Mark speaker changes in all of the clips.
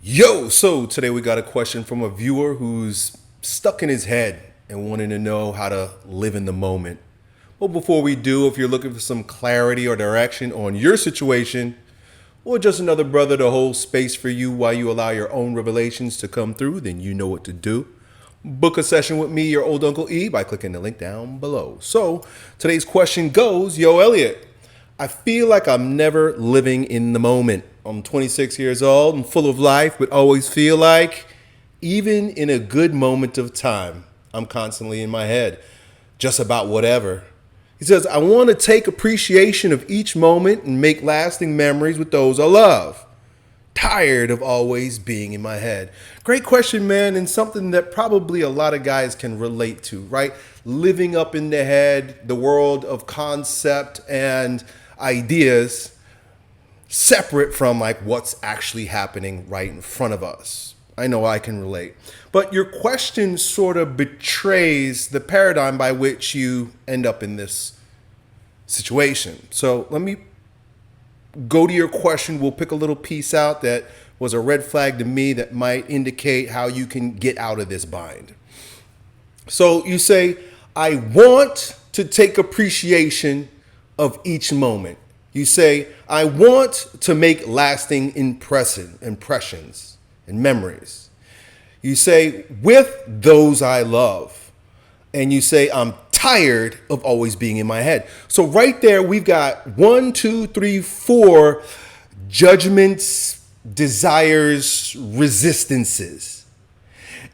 Speaker 1: So today we got a question from a viewer who's stuck in his head and wanting to know how to live in the moment. Well, before we do, if you're looking for some clarity or direction on your situation, or just another brother to hold space for you while you allow your own revelations to come through, then you know what to do. Book a session with me, your old Uncle E, by clicking the link down below. So today's question goes, Yo, Elliott, I feel like I'm never living in the moment. I'm 26 years old and full of life, but always feel like, even in a good moment of time, I'm constantly in my head, just about whatever. He says, I want to take appreciation of each moment and make lasting memories with those I love. Tired of always being in my head. Great question, man, and something that probably a lot of guys can relate to, right? Living up in the head, the world of concept and ideas, separate from like what's actually happening right in front of us. I know I can relate. But your question sort of betrays the paradigm by which you end up in this situation. So let me go to your question. We'll pick a little piece out that was a red flag to me that might indicate how you can get out of this bind. So you say, I want to take appreciation of each moment. You say, I want to make lasting impressions and memories. You say, with those I love. And you say, I'm tired of always being in my head. So right there, we've got 1, 2, 3, 4 judgments, desires, resistances.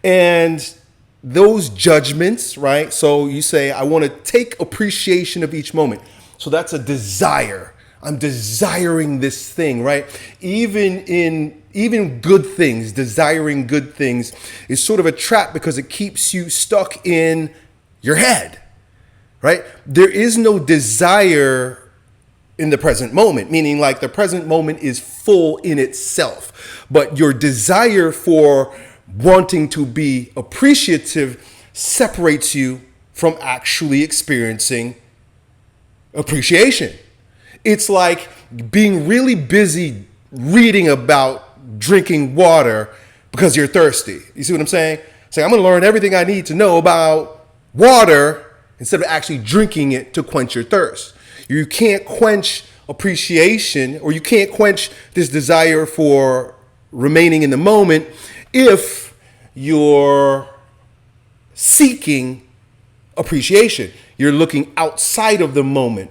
Speaker 1: And those judgments, right? So you say, I want to take appreciation of each moment. So that's a desire. I'm desiring this thing, right? Even good things, desiring good things is sort of a trap because it keeps you stuck in your head, right? There is no desire in the present moment, meaning like the present moment is full in itself, but your desire for wanting to be appreciative separates you from actually experiencing appreciation. It's like being really busy reading about drinking water because you're thirsty. You see what I'm saying? Saying, I'm going to learn everything I need to know about water instead of actually drinking it to quench your thirst. You can't quench appreciation, or you can't quench this desire for remaining in the moment if you're seeking appreciation. You're looking outside of the moment.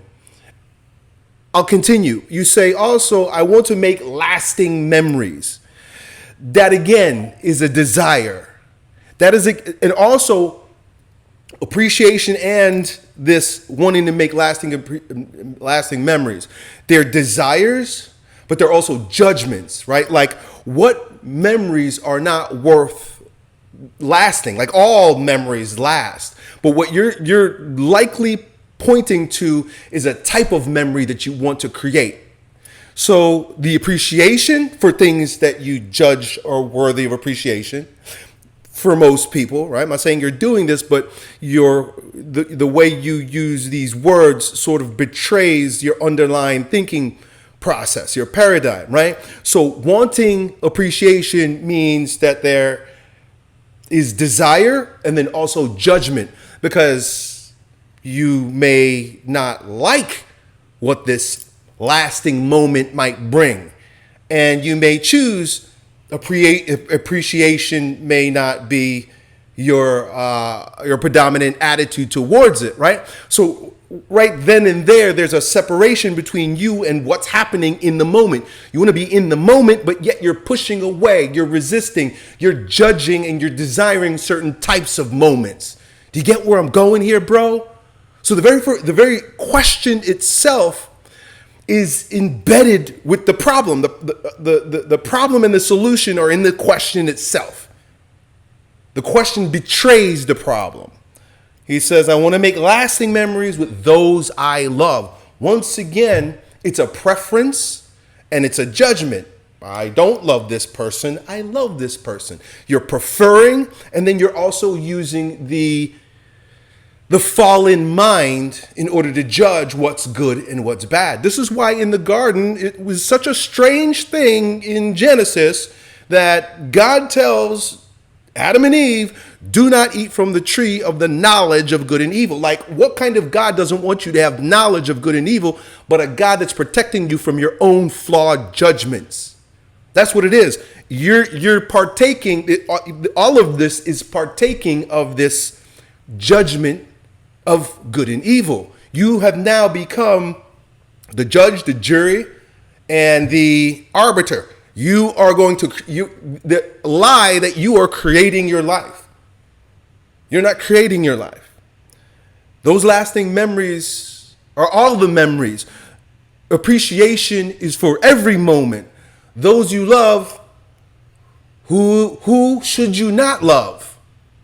Speaker 1: I'll continue. You say also, I want to make lasting memories. That again is a desire. That is, and also appreciation and this wanting to make lasting memories. They're desires, but they're also judgments, right? Like what memories are not worth lasting? Like all memories last, but what you're likely pointing to is a type of memory that you want to create. So the appreciation for things that you judge are worthy of appreciation for most people, right? I'm not saying you're doing this, but the way you use these words sort of betrays your underlying thinking process, your paradigm, right? So wanting appreciation means that there is desire and then also judgment, because you may not like what this lasting moment might bring. And you may choose appreciation may not be your predominant attitude towards it, right? So right then and there's a separation between you and what's happening in the moment. You want to be in the moment, but yet you're pushing away, you're resisting, you're judging, and you're desiring certain types of moments. Do you get where I'm going here, bro? So the very question itself is embedded with the problem. The problem and the solution are in the question itself. The question betrays the problem. He says, I want to make lasting memories with those I love. Once again, it's a preference and it's a judgment. I don't love this person. I love this person. You're preferring, and then you're also using the fallen mind in order to judge what's good and what's bad. This is why in the garden, it was such a strange thing in Genesis that God tells Adam and Eve, do not eat from the tree of the knowledge of good and evil. Like, what kind of God doesn't want you to have knowledge of good and evil, but a God that's protecting you from your own flawed judgments? That's what it is. You're partaking, all of this is partaking of this judgment of good and evil. You have now become the judge, the jury, and the arbiter. You are going to, the lie that you are creating your life. You're not creating your life. Those lasting memories are all the memories. Appreciation is for every moment. Those you love, who should you not love,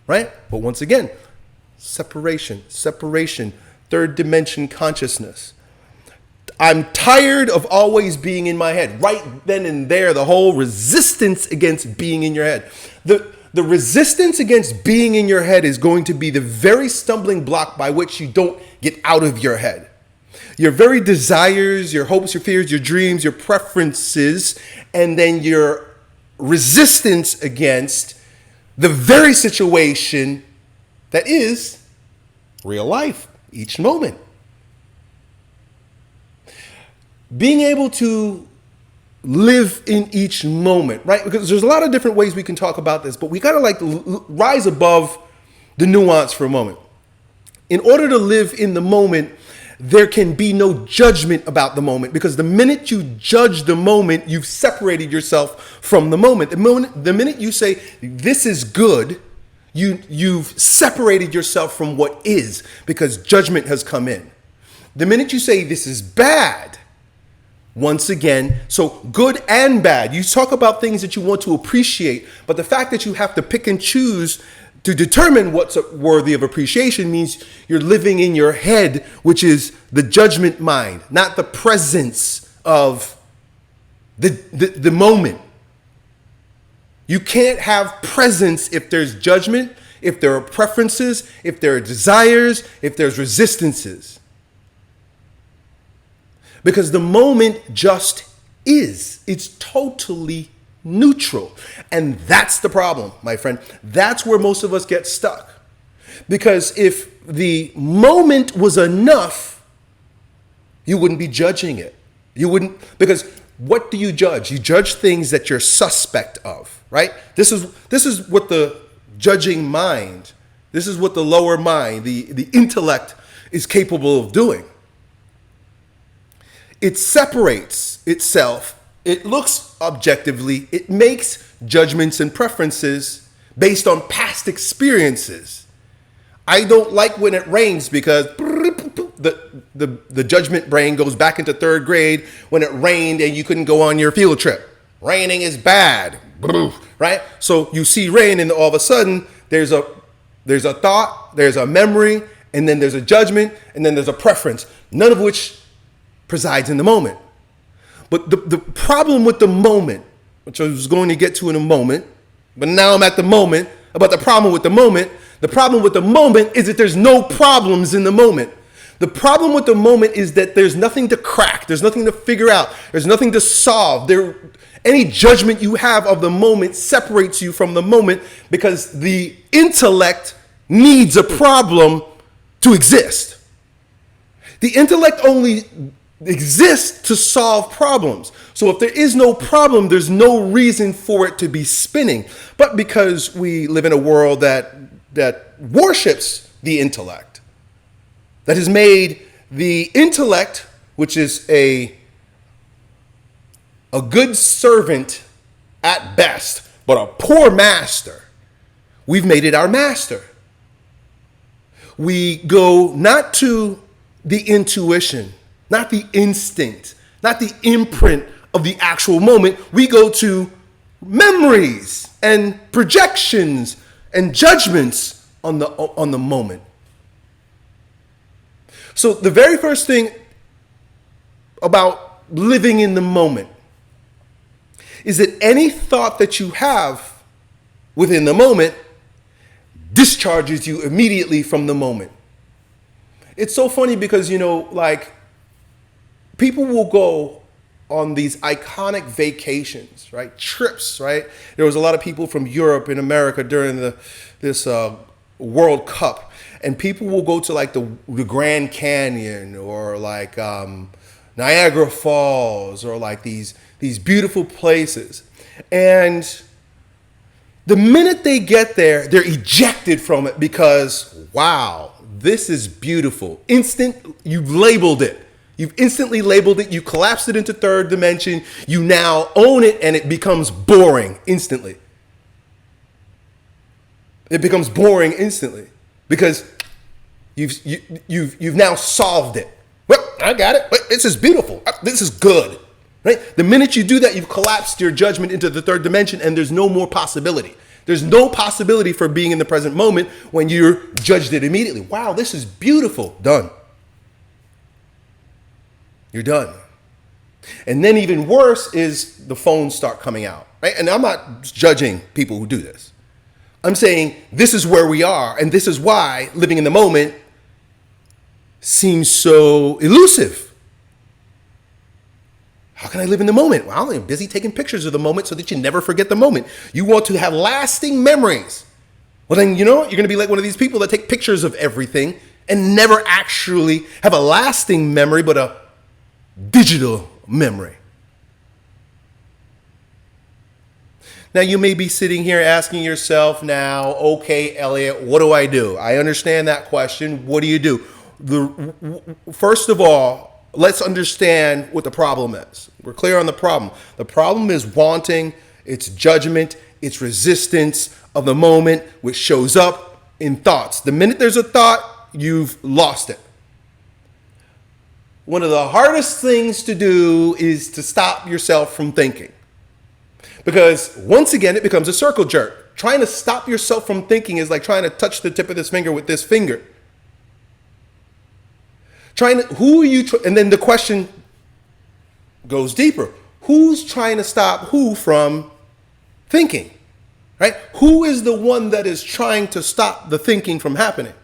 Speaker 1: right? But once again, separation, third dimension consciousness. I'm tired of always being in my head. Right then and there, the whole resistance against being in your head. The resistance against being in your head is going to be the very stumbling block by which you don't get out of your head. Your very desires, your hopes, your fears, your dreams, your preferences, and then your resistance against the very situation that is real life, each moment. Being able to live in each moment, right? Because there's a lot of different ways we can talk about this, but we gotta rise above the nuance for a moment. In order to live in the moment, there can be no judgment about the moment, because the minute you judge the moment, you've separated yourself from the moment. The minute you say, this is good, you've separated yourself from what is, because judgment has come in. The minute you say, this is bad, once again, so good and bad. You talk about things that you want to appreciate, but the fact that you have to pick and choose to determine what's worthy of appreciation means you're living in your head, which is the judgment mind, not the presence of the moment. You can't have presence if there's judgment, if there are preferences, if there are desires, if there's resistances. Because the moment just is. It's totally neutral. And that's the problem, my friend. That's where most of us get stuck. Because if the moment was enough, you wouldn't be judging it. You wouldn't, because what do you judge? You judge things that you're suspect of, right? This is what the judging mind, this is what the lower mind, the intellect is capable of doing. It separates itself. It looks objectively. It makes judgments and preferences based on past experiences. I don't like when it rains because the judgment brain goes back into third grade when it rained and you couldn't go on your field trip. Raining is bad, right? So you see rain and all of a sudden there's a thought, there's a memory, and then there's a judgment, and then there's a preference, none of which presides in the moment. But the problem with the moment, which I was going to get to in a moment, but now I'm at the moment, about the problem with the moment is that there's no problems in the moment. The problem with the moment is that there's nothing to crack, there's nothing to figure out, there's nothing to solve. Any judgment you have of the moment separates you from the moment because the intellect needs a problem to exist. The intellect only exists to solve problems. So if there is no problem, there's no reason for it to be spinning. But because we live in a world that worships the intellect, that has made the intellect, which is a good servant at best, but a poor master, we've made it our master. We go not to the intuition, not the instinct, not the imprint of the actual moment. We go to memories and projections and judgments on the moment. So the very first thing about living in the moment is that any thought that you have within the moment discharges you immediately from the moment. It's so funny because, like, people will go on these iconic vacations, right? Trips, right? There was a lot of people from Europe and America during this World Cup, and people will go to like the Grand Canyon or like Niagara Falls or like these beautiful places, and the minute they get there, they're ejected from it because, wow, this is beautiful. You've labeled it. You've instantly labeled it. You collapsed it into third dimension. You now own it, and it becomes boring instantly. It becomes boring instantly because you've now solved it. Well, I got it. But this is beautiful. This is good. Right? The minute you do that, you've collapsed your judgment into the third dimension, and there's no more possibility. There's no possibility for being in the present moment when you're judged it immediately. Wow, this is beautiful. Done. You're done. And then even worse is the phones start coming out, right? And I'm not judging people who do this. I'm saying this is where we are, and this is why living in the moment seems so elusive. How can I live in the moment? Well, I'm busy taking pictures of the moment so that you never forget the moment. You want to have lasting memories. Well, then, you know what? You're going to be like one of these people that take pictures of everything and never actually have a lasting memory, but a digital memory. Now, you may be sitting here asking yourself now, okay, Elliott, what do I do? I understand that question. What do you do? First of all, let's understand what the problem is. We're clear on the problem. The problem is wanting, it's judgment, it's resistance of the moment, which shows up in thoughts. The minute there's a thought, you've lost it. One of the hardest things to do is to stop yourself from thinking. Because once again, it becomes a circle jerk. Trying to stop yourself from thinking is like trying to touch the tip of this finger with this finger. And then the question goes deeper. Who's trying to stop who from thinking? Right? Who is the one that is trying to stop the thinking from happening?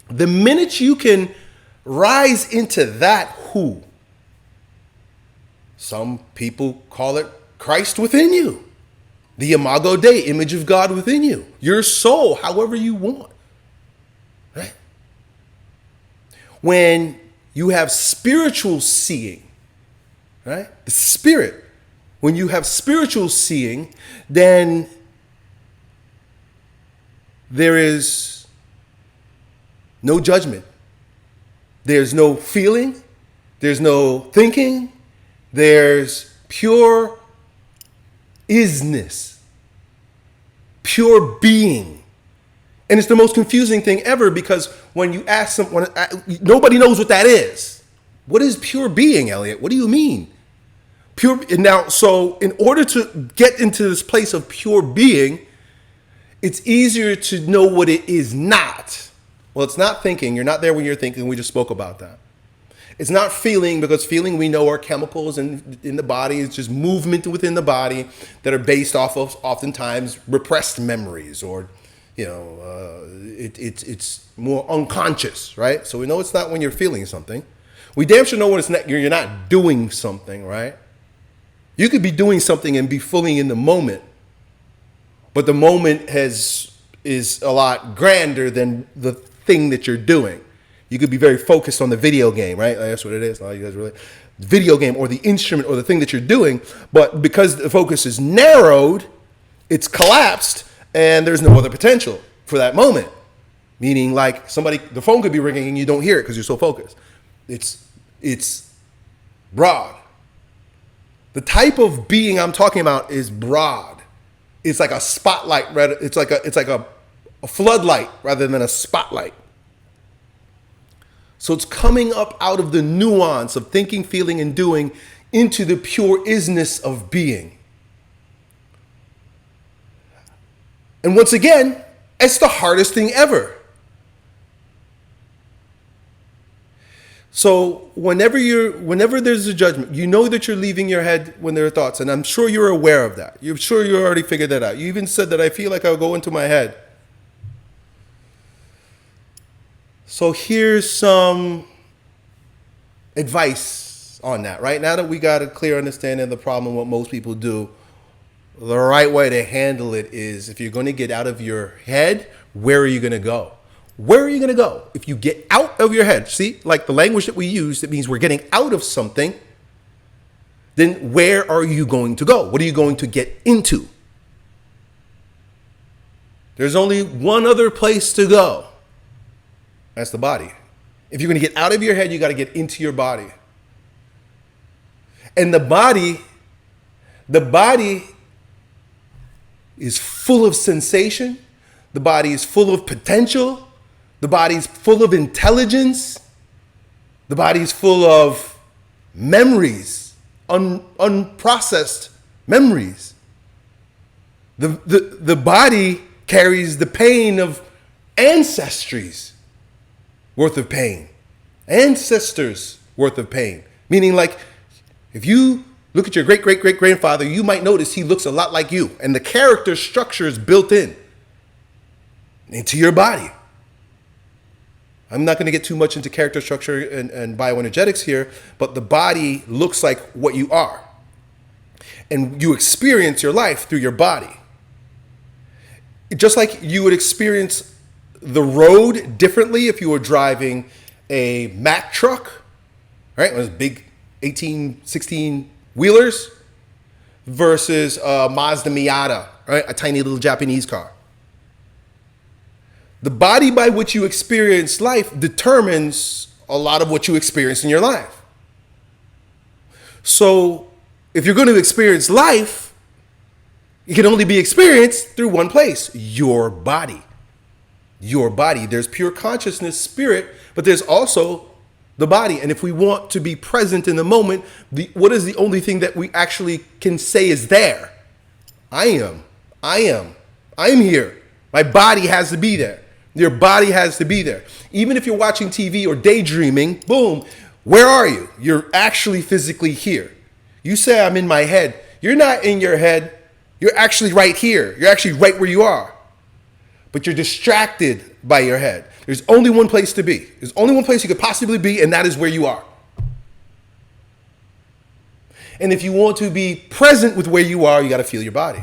Speaker 1: The minute you can rise into that who, some people call it Christ within you, the Imago Dei, image of God within you, your soul, however you want, right? When you have spiritual seeing, right? The spirit, when you have spiritual seeing, then there is no judgment. There's no feeling. There's no thinking. There's pure isness, pure being. And it's the most confusing thing ever because when you ask someone, nobody knows what that is. What is pure being, Elliott? What do you mean? Pure. Now, so in order to get into this place of pure being, it's easier to know what it is not. Well, it's not thinking. You're not there when you're thinking. We just spoke about that. It's not feeling, because feeling, we know, are chemicals in the body. It's just movement within the body that are based off of oftentimes repressed memories, or it's more unconscious, right? So we know it's not when you're feeling something. We damn sure know when it's not, you're not doing something, right? You could be doing something and be fully in the moment, but the moment is a lot grander than the thing that you're doing. You could be very focused on the video game, right? That's what it is. You guys really, video game or the instrument or the thing that you're doing, but because the focus is narrowed, it's collapsed, and there's no other potential for that moment. Meaning, like the phone could be ringing and you don't hear it because you're so focused. It's broad. The type of being I'm talking about is broad. It's like a spotlight. It's like a floodlight rather than a spotlight. So it's coming up out of the nuance of thinking, feeling, and doing into the pure isness of being. And once again, it's the hardest thing ever. So whenever there's a judgment, you know that you're leaving your head when there are thoughts, and I'm sure you're aware of that. You're sure you already figured that out. You even said that I feel like I'll go into my head. So here's some advice on that, right? Now that we got a clear understanding of the problem, what most people do, the right way to handle it is, if you're going to get out of your head, where are you going to go? Where are you going to go? If you get out of your head, see, like the language that we use, that means we're getting out of something, then where are you going to go? What are you going to get into? There's only one other place to go. That's the body. If you're going to get out of your head, you got to get into your body. And the body is full of sensation. The body is full of potential. The body is full of intelligence. The body is full of memories, unprocessed memories. The body carries the pain of ancestries worth of pain. Ancestors worth of pain. Meaning, like, if you look at your great-great-great-grandfather, you might notice he looks a lot like you. And the character structure is built into your body. I'm not going to get too much into character structure and bioenergetics here, but the body looks like what you are. And you experience your life through your body. Just like you would experience the road differently if you were driving a Mack truck, right? Those big 18, 16 wheelers versus a Mazda Miata, right? A tiny little Japanese car. The body by which you experience life determines a lot of what you experience in your life. So if you're going to experience life, it can only be experienced through one place, your body. Your body. There's pure consciousness, spirit, but there's also the body. And if we want to be present in the moment, what is the only thing that we actually can say is there? I am here. My body has to be there. Your body has to be there. Even if you're watching TV or daydreaming, boom, where are you? You're actually physically here. You say, I'm in my head. You're not in your head. You're actually right here. You're actually right where you are. But you're distracted by your head. There's only one place to be. There's only one place you could possibly be, and that is where you are. And if you want to be present with where you are, you got to feel your body.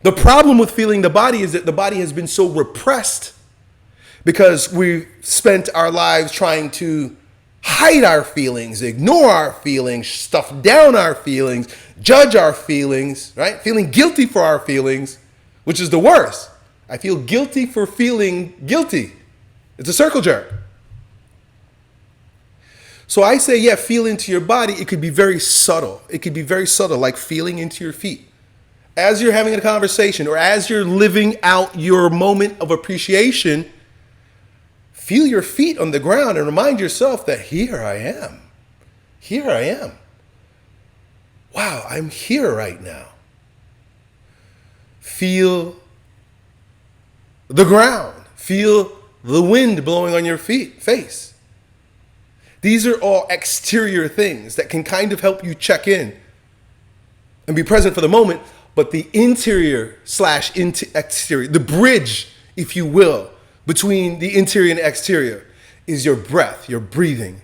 Speaker 1: The problem with feeling the body is that the body has been so repressed because we spent our lives trying to hide our feelings, ignore our feelings, stuff down our feelings, judge our feelings, right? Feeling guilty for our feelings, which is the worst. I feel guilty for feeling guilty. It's a circle jerk. So I say, yeah, feel into your body. It could be very subtle. It could be very subtle, like feeling into your feet. As you're having a conversation or as you're living out your moment of appreciation, feel your feet on the ground and remind yourself that here I am. Here I am. Wow, I'm here right now. Feel the ground. Feel the wind blowing on your face. These are all exterior things that can kind of help you check in and be present for the moment. But the interior / exterior, the bridge, if you will, between the interior and exterior is your breath, your breathing.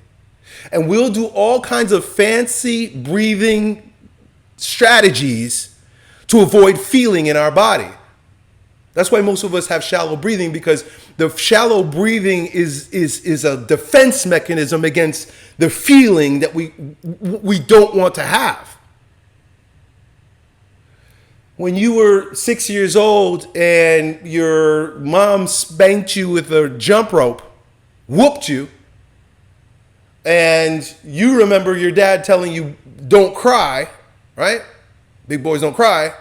Speaker 1: And we'll do all kinds of fancy breathing strategies to avoid feeling in our body. That's why most of us have shallow breathing, because the shallow breathing is a defense mechanism against the feeling that we don't want to have. When you were 6 years old and your mom spanked you with a jump rope, whooped you, and you remember your dad telling you, don't cry, right? Big boys don't cry.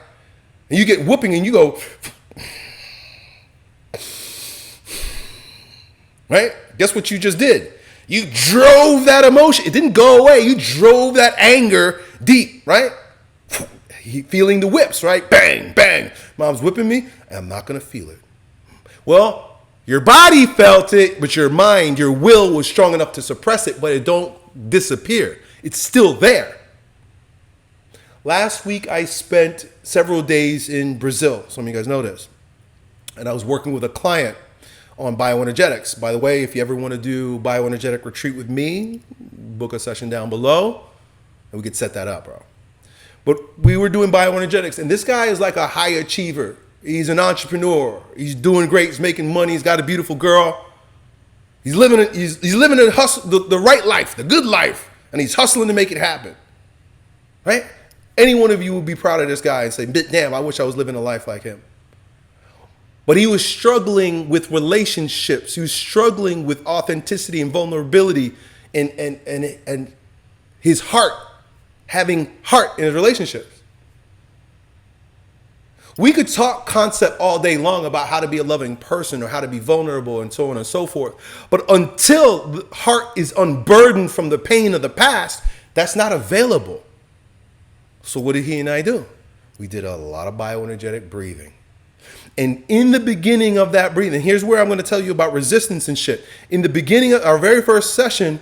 Speaker 1: And you get whooping and you go, right? Guess what you just did? You drove that emotion. It didn't go away. You drove that anger deep, right? Feeling the whips, right? Bang, bang. Mom's whipping me, and I'm not going to feel it. Well, your body felt it, but your mind, your will was strong enough to suppress it, but it don't disappear. It's still there. Last week, I spent several days in Brazil. Some of you guys know this. And I was working with a client on bioenergetics. By the way, if you ever want to do bioenergetic retreat with me, book a session down below and we could set that up, bro. But we were doing bioenergetics, and this guy is like a high achiever. He's an entrepreneur. He's doing great. He's making money. He's got a beautiful girl. He's living a hustle, the right life, the good life, and he's hustling to make it happen. Right? Any one of you would be proud of this guy and say, damn, I wish I was living a life like him. But he was struggling with relationships. He was struggling with authenticity and vulnerability and his heart, having heart in his relationships. We could talk concept all day long about how to be a loving person or how to be vulnerable and so on and so forth. But until the heart is unburdened from the pain of the past, that's not available. So what did he and I do? We did a lot of bioenergetic breathing. And in the beginning of that breathing, here's where I'm going to tell you about resistance and shit. In the beginning of our very first session,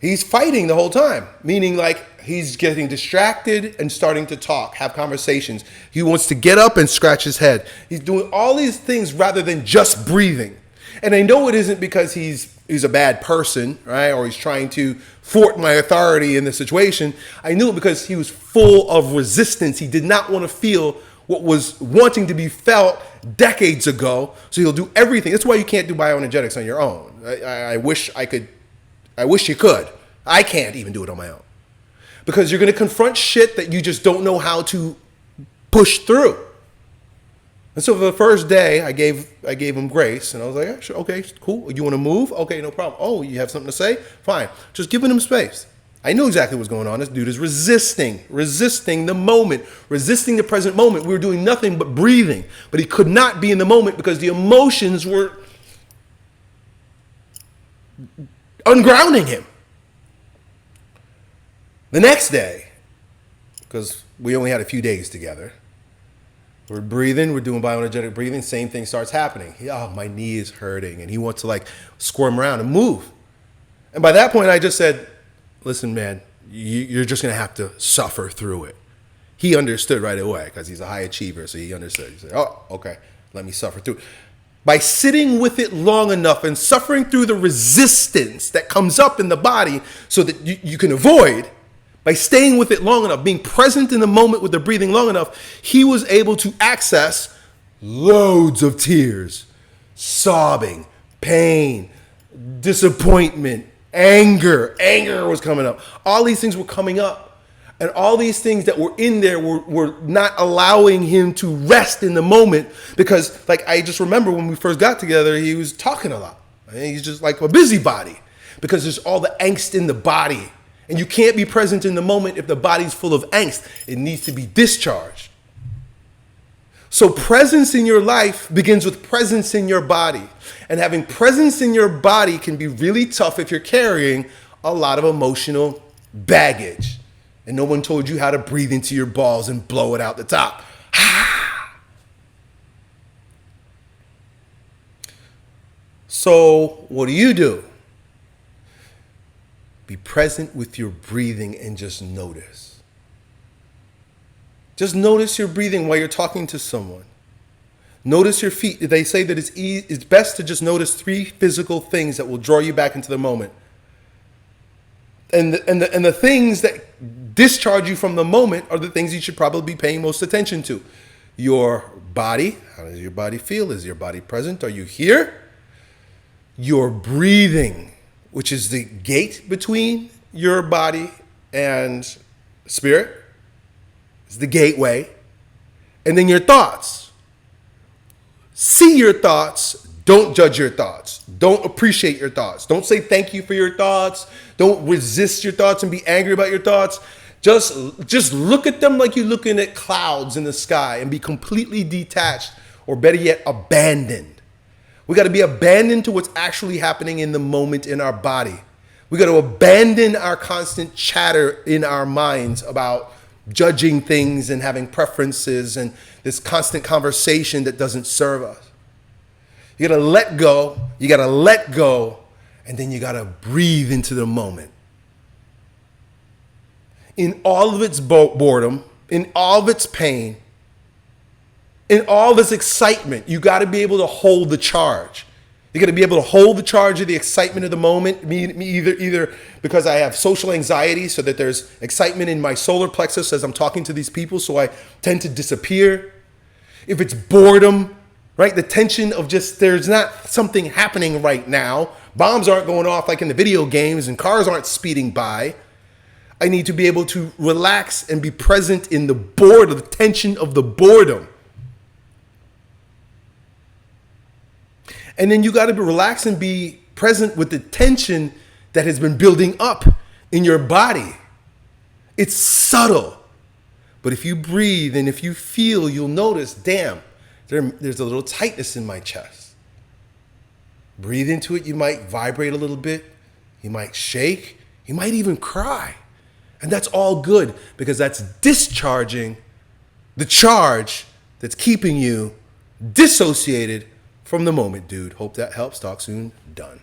Speaker 1: he's fighting the whole time, meaning like he's getting distracted and starting to talk, have conversations. He wants to get up and scratch his head. He's doing all these things rather than just breathing. And I know it isn't because he's a bad person, right? Or he's trying to thwart my authority in the situation. I knew it because he was full of resistance. He did not want to feel what was wanting to be felt decades ago. So he'll do everything. That's why you can't do bioenergetics on your own. I wish I could. I wish you could. I can't even do it on my own. Because you're going to confront shit that you just don't know how to push through. And so for the first day, I gave him grace. And I was like, yeah, sure, okay, cool. You want to move? Okay, no problem. Oh, you have something to say? Fine. Just giving him space. I knew exactly what's going on. This dude is resisting the moment, resisting the present moment. We were doing nothing but breathing. But he could not be in the moment because the emotions were ungrounding him. The next day, because we only had a few days together, we're breathing, we're doing bioenergetic breathing, same thing starts happening. Oh, my knee is hurting, and he wants to like squirm around and move. And by that point, I just said, listen, man, you're just going to have to suffer through it. He understood right away because he's a high achiever, so he understood. He said, oh, okay, let me suffer through it. By sitting with it long enough and suffering through the resistance that comes up in the body so that you can avoid, by staying with it long enough, being present in the moment with the breathing long enough, he was able to access loads of tears, sobbing, pain, disappointment, anger. Anger was coming up. All these things were coming up. And all these things that were in there were not allowing him to rest in the moment because, like, I just remember when we first got together, he was talking a lot. He's just like a busybody because there's all the angst in the body. And you can't be present in the moment if the body's full of angst. It needs to be discharged. So presence in your life begins with presence in your body. And having presence in your body can be really tough if you're carrying a lot of emotional baggage. And no one told you how to breathe into your balls and blow it out the top. So what do? Be present with your breathing and just notice. Just notice your breathing while you're talking to someone. Notice your feet. They say that it's best to just notice 3 physical things that will draw you back into the moment. And the things that discharge you from the moment are the things you should probably be paying most attention to. Your body. How does your body feel? Is your body present? Are you here? Your breathing, which is the gate between your body and spirit. It's the gateway. And then your thoughts. See your thoughts. Don't judge your thoughts. Don't appreciate your thoughts. Don't say thank you for your thoughts. Don't resist your thoughts and be angry about your thoughts. Just look at them like you're looking at clouds in the sky and be completely detached, or better yet, abandoned. We got to be abandoned to what's actually happening in the moment in our body. We got to abandon our constant chatter in our minds about judging things and having preferences and this constant conversation that doesn't serve us. You got to let go. You got to let go. And then you got to breathe into the moment. In all of its boredom, in all of its pain, In all this excitement, you got to be able to hold the charge. You got to be able to hold the charge of the excitement of the moment. Me either because I have social anxiety, so that there's excitement in my solar plexus as I'm talking to these people, so I tend to disappear. If it's boredom, right? The tension of just there's not something happening right now. Bombs aren't going off like in the video games, and cars aren't speeding by. I need to be able to relax and be present in the boredom, the tension of the boredom. And then you got to be relaxed and be present with the tension that has been building up in your body. It's subtle. But if you breathe and if you feel, you'll notice, damn, there's a little tightness in my chest. Breathe into it. You might vibrate a little bit. You might shake. You might even cry. And that's all good, because that's discharging the charge that's keeping you dissociated from the moment, dude. Hope that helps. Talk soon. Done.